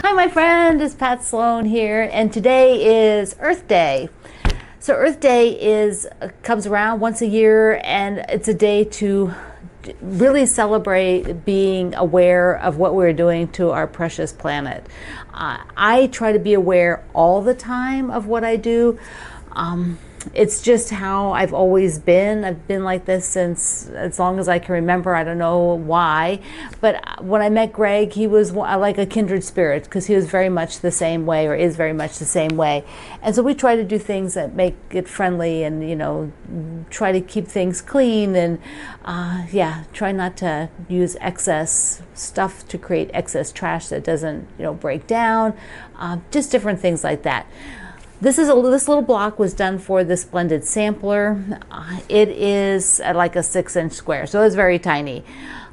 Hi, my friend, it's Pat Sloan here, and today is Earth Day. So Earth Day comes around once a year, and it's a day to really celebrate being aware of what we're doing to our precious planet. I try to be aware all the time of what I do. It's just how I've always been. I've been like this since as long as I can remember. I don't know why. But when I met Greg, he was like a kindred spirit because he was very much the same way, or is very much the same way. And so we try to do things that make it friendly and, you know, try to keep things clean and, try not to use excess stuff to create excess trash that doesn't, break down. Just different things like that. This little block was done for the Splendid Sampler. It is like a 6-inch square, so it's very tiny.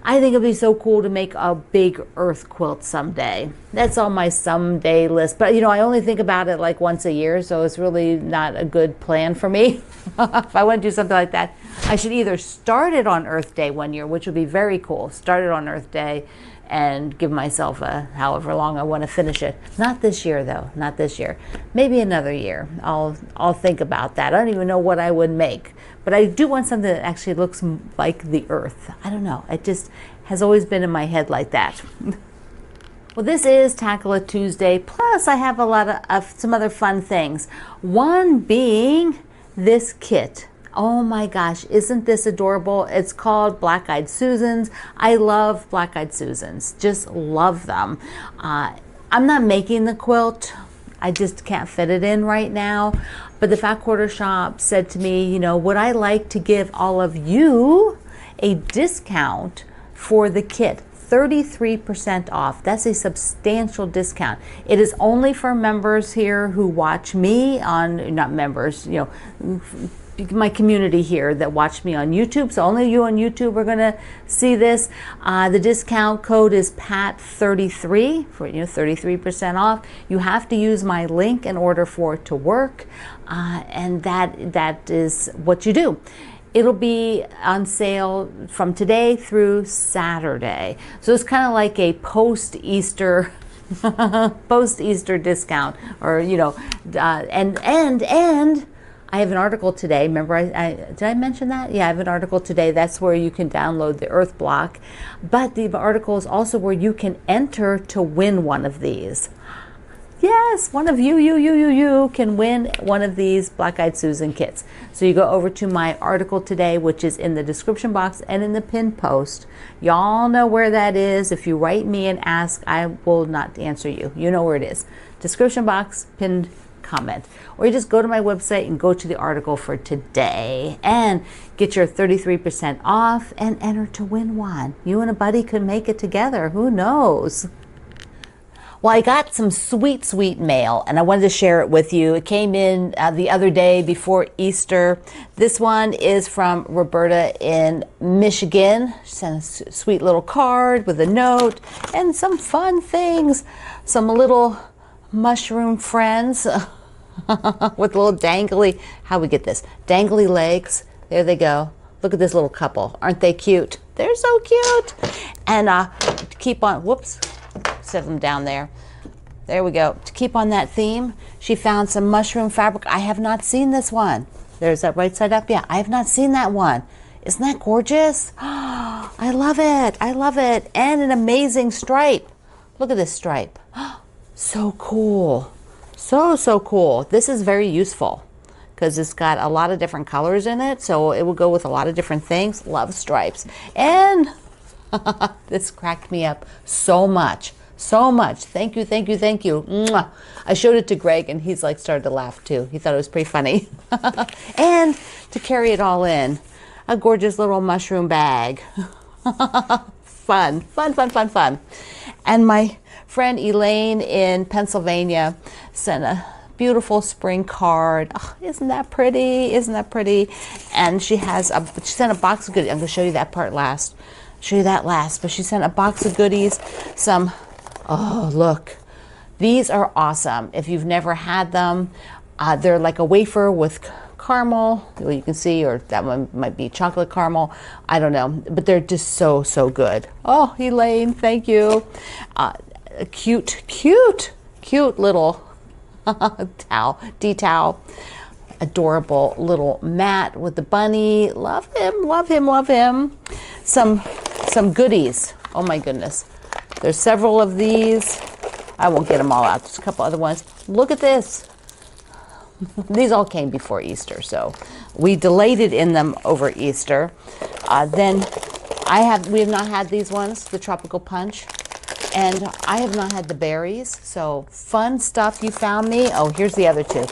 I think it'd be so cool to make a big earth quilt someday. That's on my someday list, but I only think about it like once a year, so it's really not a good plan for me. If I want to do something like that, I should either start it on Earth Day one year, which would be very cool. Start it on Earth Day and give myself however long I want to finish it. Not this year though, not this year. Maybe another year. I'll think about that. I don't even know what I would make, but I do want something that actually looks like the earth. I don't know. It just has always been in my head like that. Well, this is Tackle It Tuesday. Plus, I have a lot of some other fun things. One being this kit. Oh my gosh, isn't this adorable? It's called Black Eyed Susans. I love Black Eyed Susans, just love them. I'm not making the quilt. I just can't fit it in right now. But the Fat Quarter Shop said to me, would I like to give all of you a discount for the kit? 33% off. That's a substantial discount. It is only for members here who watch me on, not members, my community here that watch me on YouTube. So only you on YouTube are going to see this. The discount code is PAT33 for 33% off. You have to use my link in order for it to work, and that is what you do. It'll be on sale from today through Saturday. So it's kind of like a post-Easter discount, or and I have an article today. Remember, did I mention that? Yeah, I have an article today. That's where you can download the Earth Block. But the article is also where you can enter to win one of these. Yes, one of you can win one of these Black Eyed Susan kits. So you go over to my article today, which is in the description box and in the pinned post. Y'all know where that is. If you write me and ask, I will not answer you. You know where it is. Description box, pinned comment, or you just go to my website and go to the article for today and get your 33% off and enter to win one. You and a buddy could make it together. Who knows? Well, I got some sweet mail and I wanted to share it with you. It came in the other day before Easter. This one is from Roberta in Michigan. She sent a sweet little card with a note and some fun things. Some little mushroom friends with little dangly, how we get this? Dangly legs. There they go. Look at this little couple. Aren't they cute? They're so cute. And to keep on, whoops, set them down there. There we go. To keep on that theme, she found some mushroom fabric. I have not seen this one. There's that right side up. Yeah, I have not seen that one. Isn't that gorgeous? I love it. I love it. And an amazing stripe. Look at this stripe. So cool. So cool. This is very useful because it's got a lot of different colors in it, so it will go with a lot of different things. Love stripes. And this cracked me up so much. Thank you. Mwah. I showed it to Greg and he's like started to laugh too. He thought it was pretty funny. And to carry it all in, a gorgeous little mushroom bag. Fun. And my friend Elaine in Pennsylvania sent a beautiful spring card. Oh, isn't that pretty? And she sent a box of goodies. I'm going to show you that part last. But she sent a box of goodies. Oh, look. These are awesome. If you've never had them, they're like a wafer with caramel, you can see, or that one might be chocolate caramel. I don't know, but they're just so good. Oh, Elaine, thank you. a cute little tea towel. Adorable little mat with the bunny. Love him. Some goodies. Oh my goodness. There's several of these. I won't get them all out. There's a couple other ones. Look at this. These all came before Easter, so we delayed it in them over Easter. Then we have not had these ones, the tropical punch, and I have not had the berries. So fun stuff you found me. Oh, here's the other two.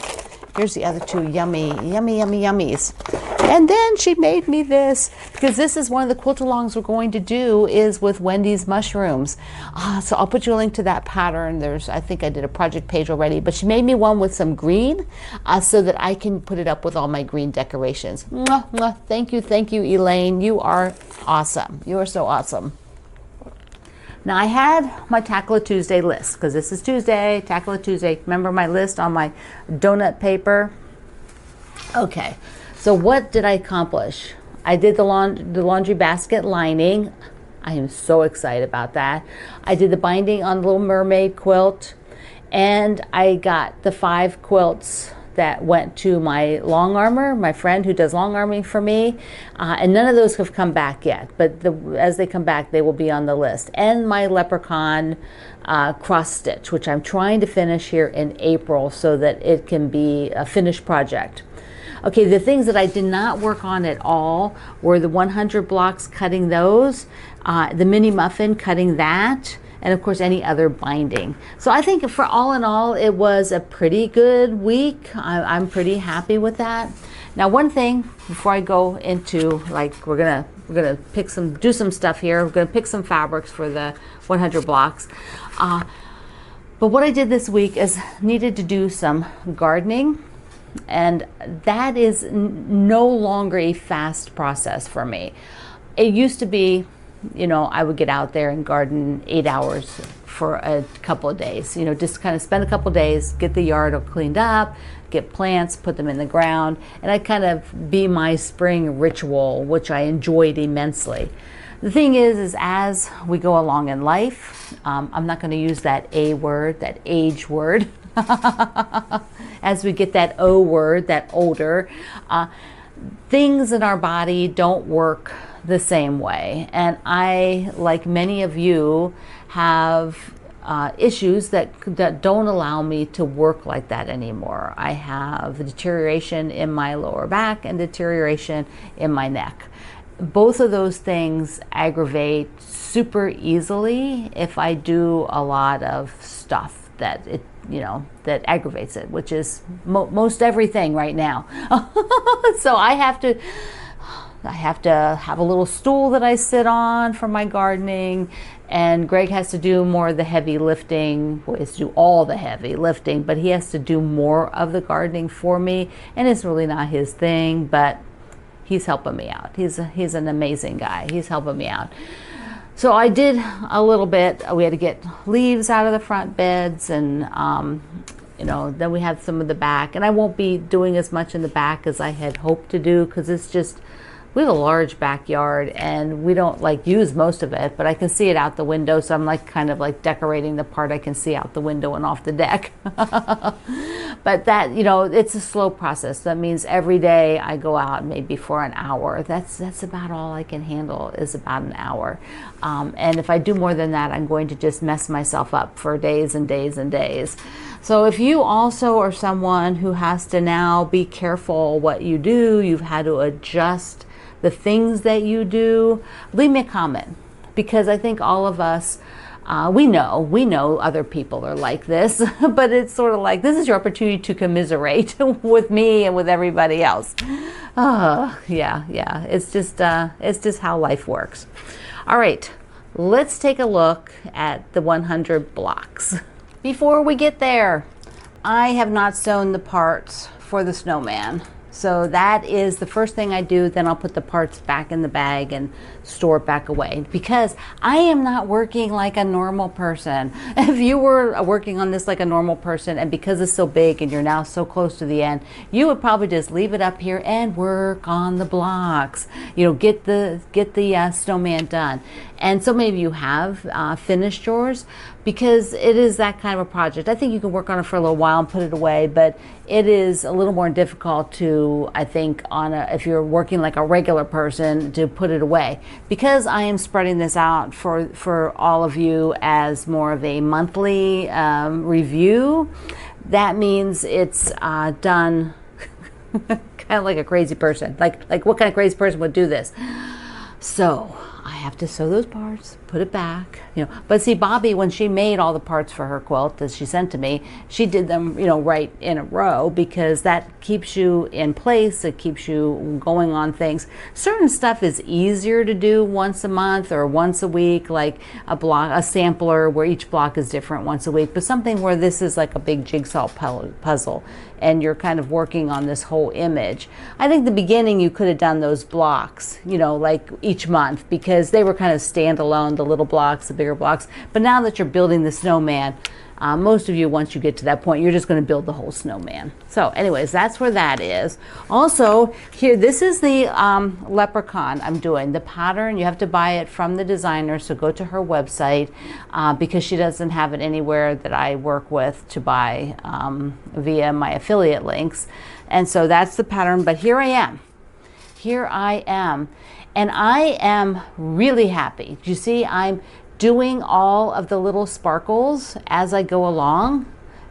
Here's the other two yummies. And then she made me this, because this is one of the quilt-alongs we're going to do is with Wendy's mushrooms. So I'll put you a link to that pattern. I think I did a project page already, but she made me one with some green so that I can put it up with all my green decorations. Mwah, mwah. Thank you, Elaine. You are awesome. You are so awesome. Now I had my Tackle It Tuesday list, because this is Tuesday, Tackle It Tuesday. Remember my list on my donut paper? Okay, so what did I accomplish? I did the laundry basket lining. I am so excited about that. I did the binding on Little Mermaid quilt, and I got the 5 quilts that went to my long armor, my friend who does long arming for me, and none of those have come back yet, but as they come back, they will be on the list. And my leprechaun cross stitch, which I'm trying to finish here in April so that it can be a finished project. Okay, the things that I did not work on at all were the 100 blocks, cutting those, the mini muffin, cutting that, and of course any other binding. So I think for all in all, it was a pretty good week. I'm pretty happy with that. Now, one thing before I go into, like, we're gonna do some stuff here. We're gonna pick some fabrics for the 100 blocks. But what I did this week is needed to do some gardening, and that is no longer a fast process for me. It used to be, I would get out there and garden 8 hours for a couple of days, just kind of spend a couple of days, get the yard all cleaned up, get plants, put them in the ground, and I'd kind of be my spring ritual, which I enjoyed immensely. The thing is as we go along in life, I'm not going to use that A word, that age word, as we get that O word, that older, things in our body don't work the same way. And I, like many of you, have issues that don't allow me to work like that anymore. I have deterioration in my lower back and deterioration in my neck. Both of those things aggravate super easily if I do a lot of stuff that aggravates it, which is most everything right now. So I have to have a little stool that I sit on for my gardening, and Greg has to do more of the heavy lifting. Well, he has to do all the heavy lifting, but he has to do more of the gardening for me, and it's really not his thing, but he's helping me out. He's an amazing guy. He's helping me out. So I did a little bit. We had to get leaves out of the front beds, and then we had some of the back, and I won't be doing as much in the back as I had hoped to do, because it's just, we have a large backyard and we don't use most of it, but I can see it out the window, so I'm kind of decorating the part I can see out the window and off the deck. But that, it's a slow process. That means every day I go out maybe for an hour. That's about all I can handle, is about an hour. And if I do more than that, I'm going to just mess myself up for days and days and days. So if you also are someone who has to now be careful what you do, you've had to adjust the things that you do, leave me a comment, because I think all of us, we know other people are like this, but it's sort of like, this is your opportunity to commiserate with me and with everybody else. Yeah, it's just how life works. All right, let's take a look at the 100 blocks. Before we get there, I have not sewn the parts for the snowman. So that is the first thing I do. Then I'll put the parts back in the bag and store it back away, because I am not working like a normal person. If you were working on this like a normal person, and because it's so big and you're now so close to the end, you would probably just leave it up here and work on the blocks, get the snowman done. And so many of you have finished yours, because it is that kind of a project. I think you can work on it for a little while and put it away, but it is a little more difficult to, I think, if you're working like a regular person, to put it away. Because I am spreading this out for all of you as more of a monthly review, that means it's done kind of like a crazy person. Like what kind of crazy person would do this? So I have to sew those parts, put it back, But see, Bobby, when she made all the parts for her quilt that she sent to me, she did them, right in a row, because that keeps you in place. It keeps you going on things. Certain stuff is easier to do once a month or once a week, like a sampler where each block is different once a week. But something where this is like a big jigsaw puzzle, and you're kind of working on this whole image. I think the beginning you could have done those blocks, like each month, because they were kind of standalone, the little blocks, the bigger blocks. But now that you're building the snowman, most of you, once you get to that point, you're just going to build the whole snowman. So anyways, that's where that is. Also, here, this is the leprechaun I'm doing. The pattern, you have to buy it from the designer, so go to her website, because she doesn't have it anywhere that I work with to buy via my affiliate links. And so that's the pattern, but here I am. Here I am. And I am really happy. Do you see, I'm doing all of the little sparkles as I go along.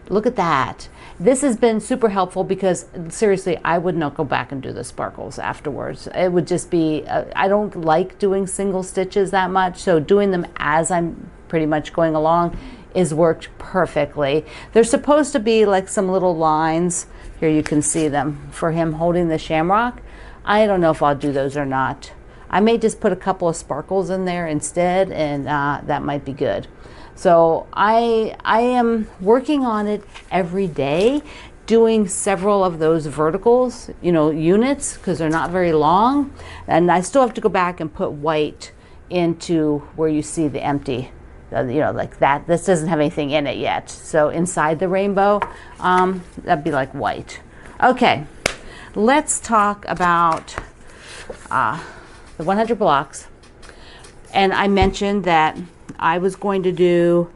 Look at that. This has been super helpful, because seriously, I would not go back and do the sparkles afterwards. It would just be, I don't like doing single stitches that much, so doing them as I'm pretty much going along is worked perfectly. There's supposed to be like some little lines, here you can see them, for him holding the shamrock. I don't know if I'll do those or not. I may just put a couple of sparkles in there instead, and that might be good. So I am working on it every day, doing several of those verticals, units, because they're not very long. And I still have to go back and put white into where you see the empty, like that. This doesn't have anything in it yet. So inside the rainbow, that'd be like white. Okay, let's talk about the 100 blocks. And I mentioned that I was going to do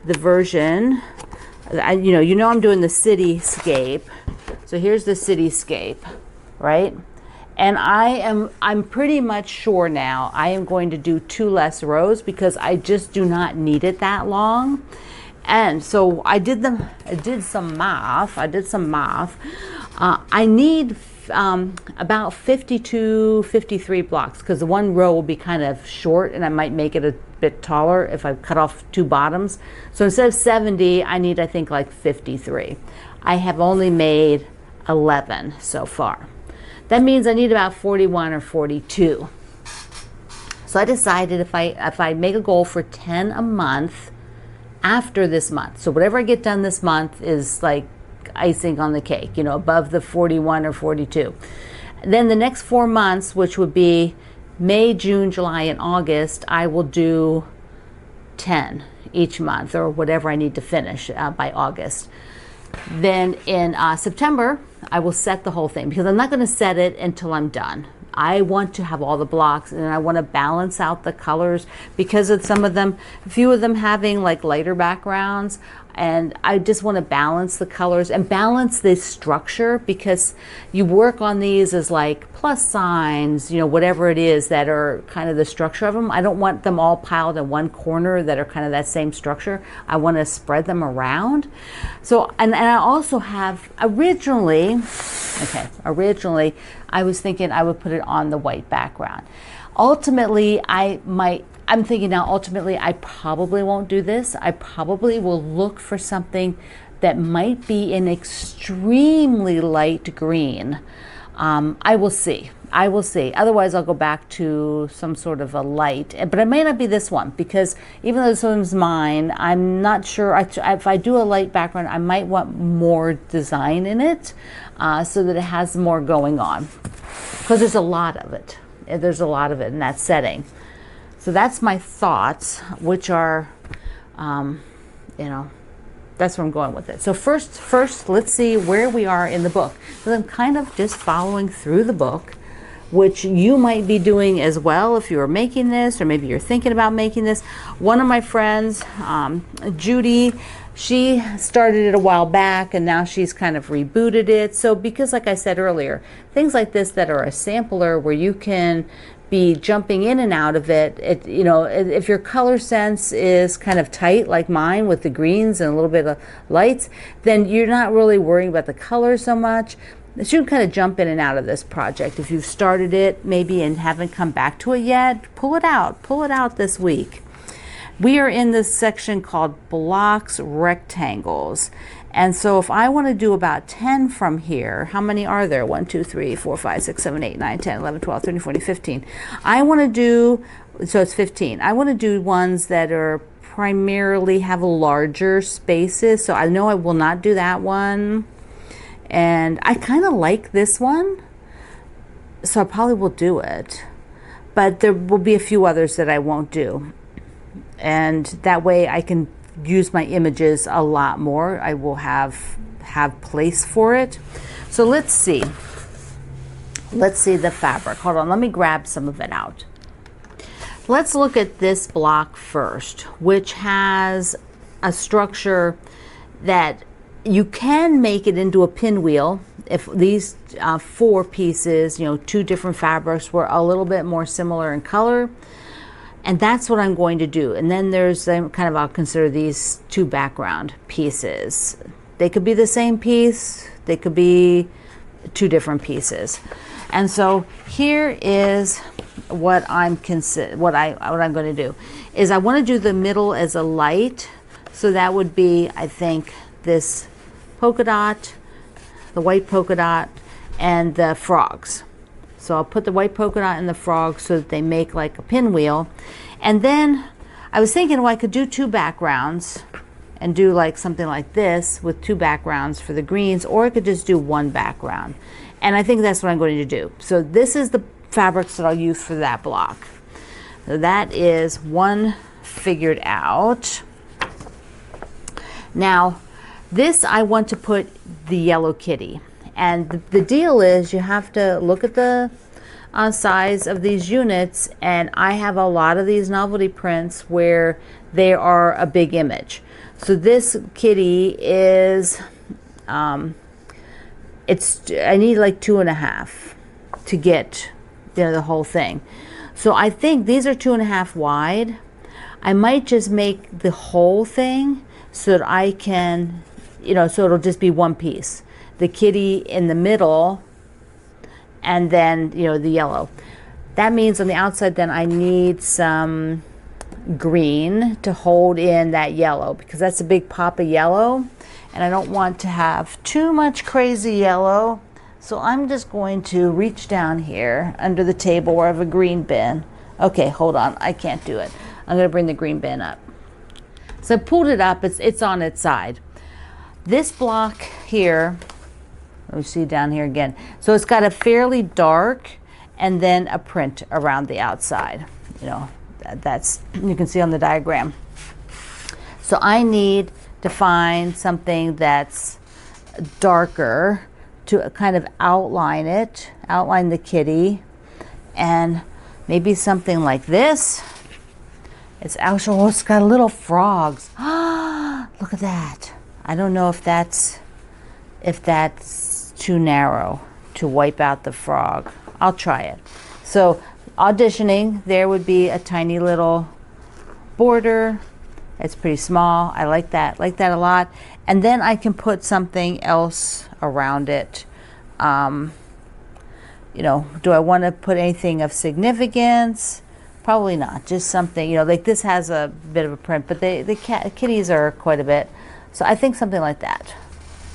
the version, I'm doing the cityscape. So here's the cityscape, right? And I'm pretty much sure now I am going to do 2 less rows, because I just do not need it that long. And so I did some math. I need about 52, 53 blocks, because the one row will be kind of short, and I might make it a bit taller if I cut off 2 bottoms. So instead of 70, I need, I think, like 53. I have only made 11 so far. That means I need about 41 or 42. So I decided if I make a goal for 10 a month after this month, so whatever I get done this month is like icing on the cake, above the 41 or 42. Then the next 4 months, which would be May, June, July, and August, I will do 10 each month, or whatever I need to finish by August. Then in September, I will set the whole thing, because I'm not going to set it until I'm done. I want to have all the blocks, and I want to balance out the colors, because of a few of them having like lighter backgrounds, and I just want to balance the colors and balance the structure, because you work on these as like plus signs, whatever it is that are kind of the structure of them. I don't want them all piled in one corner that are kind of that same structure. I want to spread them around. So, and I also have originally I was thinking I would put it on the white background. Ultimately, I'm thinking now, ultimately, I probably won't do this. I probably will look for something that might be an extremely light green. I will see. Otherwise, I'll go back to some sort of a light. But it may not be this one, because even though this one's mine, I'm not sure. If I do a light background, I might want more design in it, so that it has more going on. Because there's a lot of it. There's a lot of it in that setting. So that's my thoughts, which are, that's where I'm going with it. So first, let's see where we are in the book. So I'm kind of just following through the book, which you might be doing as well if you're making this, or maybe you're thinking about making this. One of my friends, Judy, she started it a while back and now she's kind of rebooted it. So because like I said earlier, things like this that are a sampler where you can be jumping in and out of it, you know, if your color sense is kind of tight like mine with the greens and a little bit of lights, then you're not really worrying about the color so much. So you can kind of jump in and out of this project. If you've started it maybe and haven't come back to it yet, pull it out this week. We are in this section called blocks, rectangles. And so if I want to do about 10 from here, how many are there? 1, 2, 3, 4, 5, 6, 7, 8, 9, 10, 11, 12, 13, 14, 15. I want to do, so it's 15. I want to do ones that are primarily have larger spaces. So I know I will not do that one. And I kind of like this one, so I probably will do it. But there will be a few others that I won't do. And that way I can use my images a lot more. I will have place for it. So let's see the fabric. Hold on, let me grab some of it out. Let's look at this block first, which has a structure that you can make it into a pinwheel if these 4 pieces, you know, 2 different fabrics were a little bit more similar in color. And that's what I'm going to do. And then there's kind of, I'll consider these 2 background pieces. They could be the same piece. They could be 2 different pieces. And so here is what I'm going to do is I want to do the middle as a light. So that would be, I think, this polka dot, the white polka dot, and the frogs. So I'll put the white polka dot and the frogs so that they make like a pinwheel. And then I was thinking, well, I could do 2 backgrounds and do like something like this with 2 backgrounds for the greens, or I could just do 1 background. And I think that's what I'm going to do. So this is the fabrics that I'll use for that block. So that is one figured out. Now, this I want to put the yellow kitty. And the deal is you have to look at the size of these units, and I have a lot of these novelty prints where they are a big image. So this kitty is, I need like 2.5 to get, you know, the whole thing. So I think these are 2.5 wide. I might just make the whole thing so that I can, you know, so it'll just be one piece. The kitty in the middle, and then, you know, the yellow. That means on the outside then I need some green to hold in that yellow, because that's a big pop of yellow and I don't want to have too much crazy yellow. So I'm just going to reach down here under the table where I have a green bin. Okay, hold on, I can't do it. I'm going to bring the green bin up. So I pulled it up, it's on its side. This block here, let me see down here again. So it's got a fairly dark and then a print around the outside. You know, that's, you can see on the diagram. So I need to find something that's darker to kind of outline it, outline the kitty, and maybe something like this. It's actually, oh, it's got little frogs. Ah, look at that. I don't know if that's too narrow to wipe out the frog. I'll try it. So auditioning, there would be a tiny little border. It's pretty small. I like that a lot. And then I can put something else around it. You know, do I want to put anything of significance? Probably not. Just something, you know, like this has a bit of a print, but the kitties are quite a bit. So I think something like that.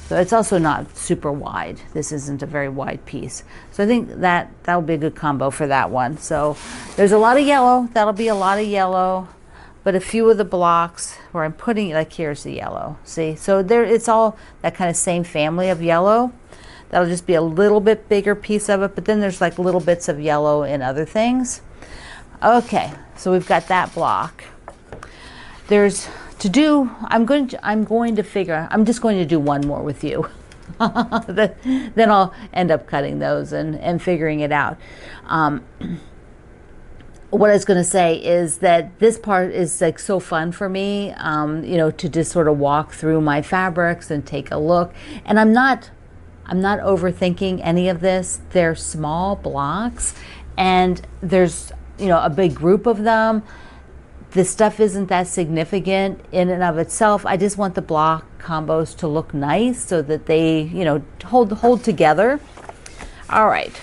So it's also not super wide. This isn't a very wide piece. So I think that will be a good combo for that one. So there's a lot of yellow. That'll be a lot of yellow. But a few of the blocks where I'm putting, like here's the yellow. See? So there, it's all that kind of same family of yellow. That'll just be a little bit bigger piece of it. But then there's like little bits of yellow in other things. Okay, so we've got that block. There's to do, I'm just going to do one more with you. then I'll end up cutting those and figuring it out. What I was going to say is that this part is like so fun for me, to just sort of walk through my fabrics and take a look. And I'm not overthinking any of this. They're small blocks, and there's a big group of them. This stuff isn't that significant in and of itself. I just want the block combos to look nice so that they hold together. All right.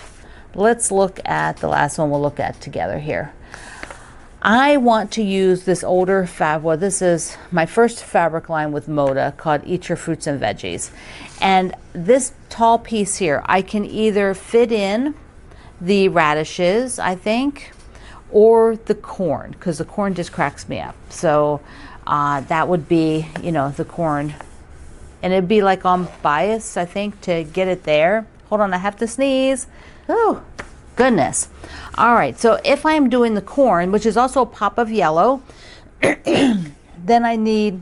Let's look at the last one we'll look at together here. I want to use this older well, this is my first fabric line with Moda called Eat Your Fruits and Veggies. And this tall piece here, I can either fit in the radishes, I think, or the corn, because the corn just cracks me up. So that would be, the corn. And it'd be like on bias, I think, to get it there. Hold on, I have to sneeze. Oh, goodness. All right, so if I'm doing the corn, which is also a pop of yellow, then I need,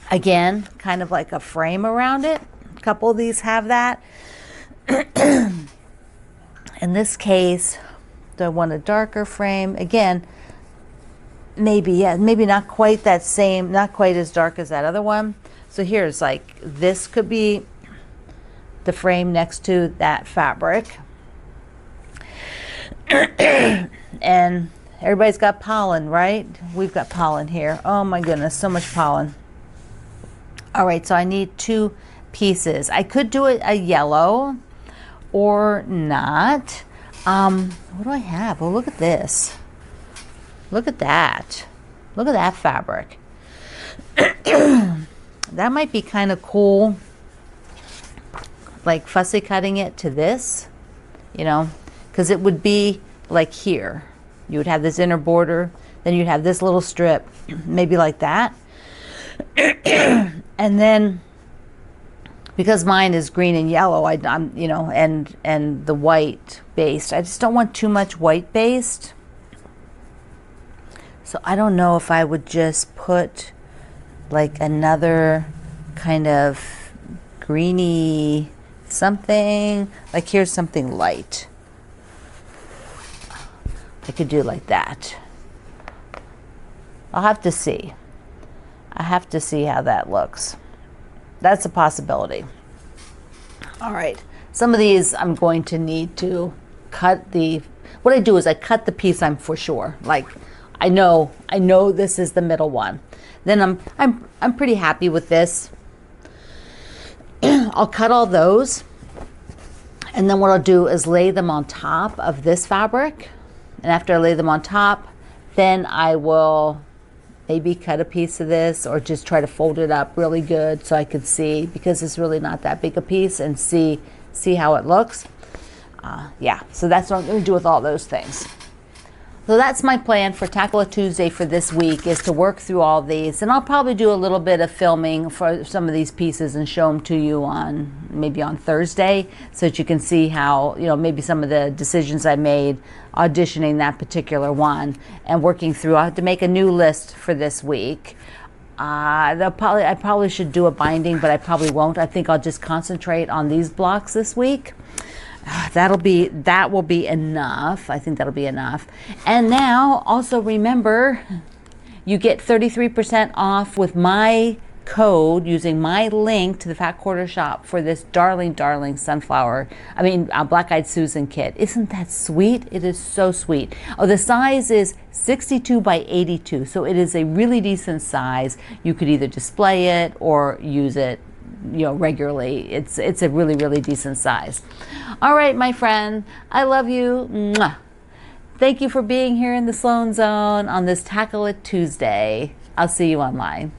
again, kind of like a frame around it. A couple of these have that. In this case, do I want a darker frame? Again, maybe not quite that same, not quite as dark as that other one. So here's like, this could be the frame next to that fabric. And everybody's got pollen, right? We've got pollen here. Oh my goodness, so much pollen. All right, so I need 2 pieces. I could do it a yellow or not. What do I have? Oh, look at this. Look at that. Look at that fabric. That might be kind of cool, like fussy cutting it to this, because it would be like here. You would have this inner border, then you'd have this little strip, maybe like that. And then, because mine is green and yellow, I'm and the white based, I just don't want too much white based. So I don't know if I would just put like another kind of greeny something, like here's something light. I could do like that. I'll have to see. I have to see how that looks. That's a possibility. All right. Some of these I'm going to need to cut what I do is I cut the piece I'm for sure. Like I know this is the middle one. Then I'm pretty happy with this. I'll cut all those. And then what I'll do is lay them on top of this fabric. And after I lay them on top, then I will maybe cut a piece of this or just try to fold it up really good so I could see, because it's really not that big a piece, and see how it looks. Yeah, so that's what I'm going to do with all those things. So that's my plan for Tackle It Tuesday for this week, is to work through all these. And I'll probably do a little bit of filming for some of these pieces and show them to you maybe on Thursday, so that you can see how, maybe some of the decisions I made auditioning that particular one and working through. I have to make a new list for this week. I probably should do a binding, but I probably won't. I think I'll just concentrate on these blocks this week. That will be enough. I think that'll be enough. And now also remember, you get 33% off with my code, using my link to the Fat Quarter shop for this darling Black Eyed Susan kit. Isn't that sweet? It is so sweet. Oh, the size is 62 by 82, so it is a really decent size. You could either display it or use it regularly. It's a really, really decent size. All right, my friend, I love you. Mwah. Thank you for being here in the Sloan Zone on this Tackle It Tuesday. I'll see you online.